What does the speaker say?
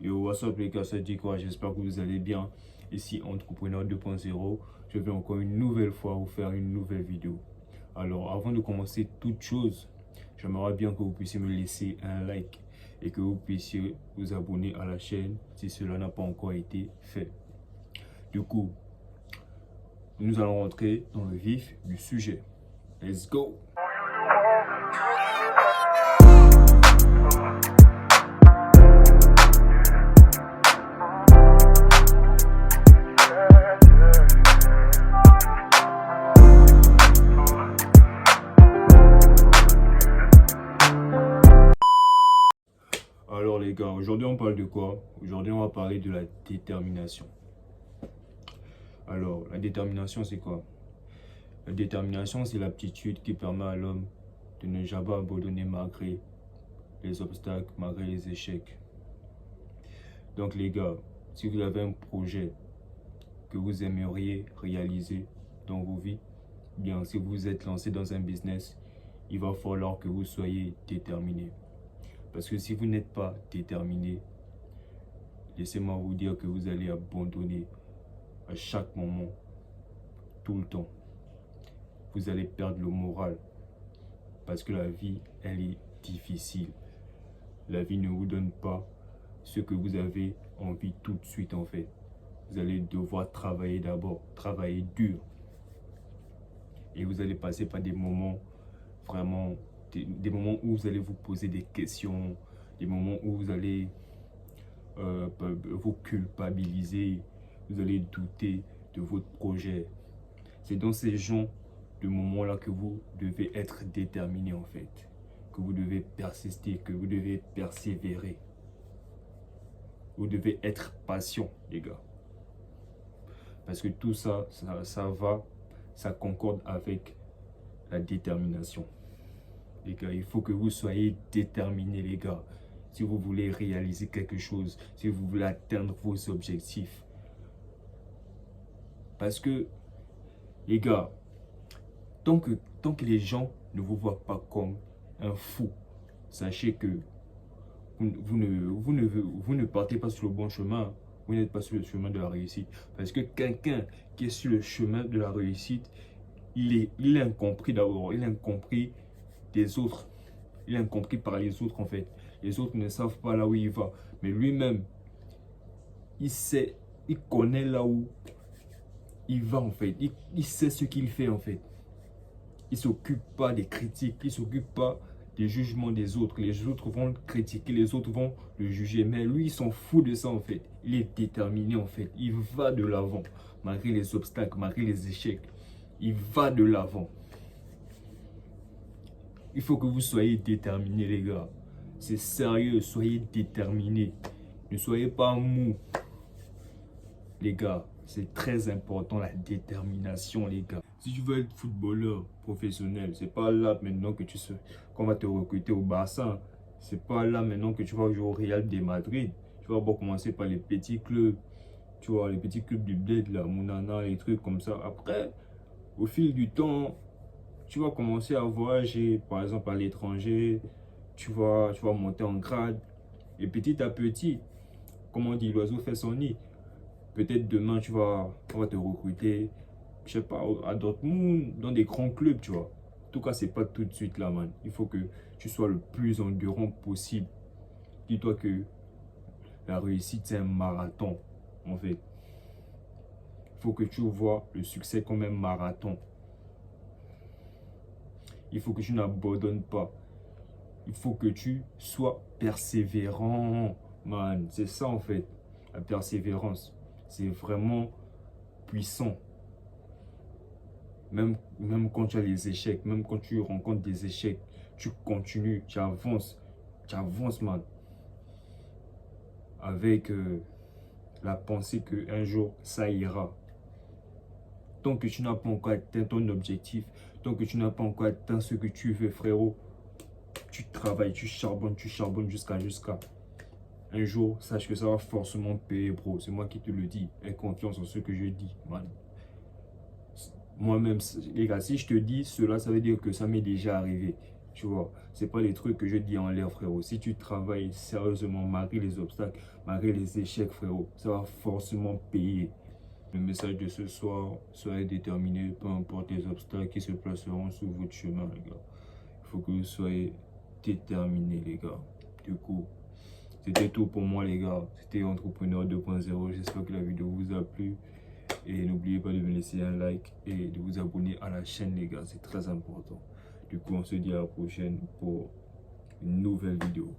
Yo, what's up les gars, ça dit quoi? J'espère que vous allez bien. Ici Entrepreneur 2.0, je vais encore une nouvelle fois vous faire une nouvelle vidéo. Alors avant de commencer toute chose, j'aimerais bien que vous puissiez me laisser un like et que vous puissiez vous abonner à la chaîne si cela n'a pas encore été fait. Du coup, nous allons rentrer dans le vif du sujet. Let's go! Alors les gars, aujourd'hui on parle de quoi? Aujourd'hui on va parler de la détermination. Alors la détermination c'est quoi? La détermination c'est l'aptitude qui permet à l'homme de ne jamais abandonner malgré les obstacles, malgré les échecs. Donc les gars, si vous avez un projet que vous aimeriez réaliser dans vos vies, bien si vous êtes lancé dans un business, il va falloir que vous soyez déterminé. Parce que si vous n'êtes pas déterminé, laissez-moi vous dire que vous allez abandonner à chaque moment, tout le temps. Vous allez perdre le moral parce que la vie, elle est difficile. La vie ne vous donne pas ce que vous avez envie tout de suite en fait. Vous allez devoir travailler d'abord, travailler dur. Et vous allez passer par des moments vraiment, des moments où vous allez vous poser des questions, des moments où vous allez vous culpabiliser, vous allez douter de votre projet. C'est dans ces genres de moments-là que vous devez être déterminé en fait, que vous devez persister, que vous devez persévérer. Vous devez être patient, les gars. Parce que tout ça, ça concorde avec la détermination. Les gars, il faut que vous soyez déterminés, les gars. Si vous voulez réaliser quelque chose, si vous voulez atteindre vos objectifs. Parce que, les gars, tant que les gens ne vous voient pas comme un fou, sachez que vous ne partez pas sur le bon chemin. Vous n'êtes pas sur le chemin de la réussite. Parce que quelqu'un qui est sur le chemin de la réussite, il est incompris d'abord. Il est incompris des autres. Il est incompris par les autres en fait. Les autres ne savent pas là où il va. Mais lui-même, il sait, il connaît là où il va en fait. Il sait ce qu'il fait en fait. Il ne s'occupe pas des critiques. Il ne s'occupe pas des jugements des autres. Les autres vont le critiquer, les autres vont le juger. Mais lui, il s'en fout de ça en fait. Il est déterminé en fait. Il va de l'avant. Malgré les obstacles, malgré les échecs. Il va de l'avant. Il faut que vous soyez déterminés les gars. C'est sérieux, soyez déterminés. Ne soyez pas mou. Les gars, c'est très important la détermination les gars. Si tu veux être footballeur professionnel, c'est pas là maintenant que qu'on va te recruter au Barça. C'est pas là maintenant que tu vas jouer au Real de Madrid. Tu vas d'abord commencer par les petits clubs. Tu vois, les petits clubs du bled, la Mounana, les trucs comme ça. Après, au fil du temps, tu vas commencer à voyager, par exemple à l'étranger. Tu vas monter en grade. Et petit à petit, comme on dit, l'oiseau fait son nid. Peut-être demain, on va te recruter, je sais pas, à Dortmund, dans des grands clubs, tu vois. En tout cas, c'est pas tout de suite là, man. Il faut que tu sois le plus endurant possible. Dis-toi que la réussite, c'est un marathon, en fait. Il faut que tu vois le succès comme un marathon. Il faut que tu n'abandonnes pas. Il faut que tu sois persévérant, man. C'est ça, en fait, la persévérance. C'est vraiment puissant. Même quand tu as les échecs, même quand tu rencontres des échecs, tu continues, tu avances, man. Avec la pensée qu'un jour, ça ira. Tant que tu n'as pas encore atteint ton objectif, tant que tu n'as pas encore atteint ce que tu veux, frérot, tu travailles, tu charbonnes jusqu'à un jour, sache que ça va forcément payer, bro. C'est moi qui te le dis. Aie confiance en ce que je dis, man. Moi-même, les gars, si je te dis cela, ça veut dire que ça m'est déjà arrivé. Tu vois, c'est pas les trucs que je dis en l'air, frérot. Si tu travailles sérieusement, malgré les obstacles, malgré les échecs, frérot, ça va forcément payer. Le message de ce soir, soyez déterminés, peu importe les obstacles qui se placeront sur votre chemin, les gars. Il faut que vous soyez déterminés, les gars. Du coup, c'était tout pour moi, les gars. C'était Entrepreneur 2.0. J'espère que la vidéo vous a plu. Et n'oubliez pas de me laisser un like et de vous abonner à la chaîne, les gars. C'est très important. Du coup, on se dit à la prochaine pour une nouvelle vidéo.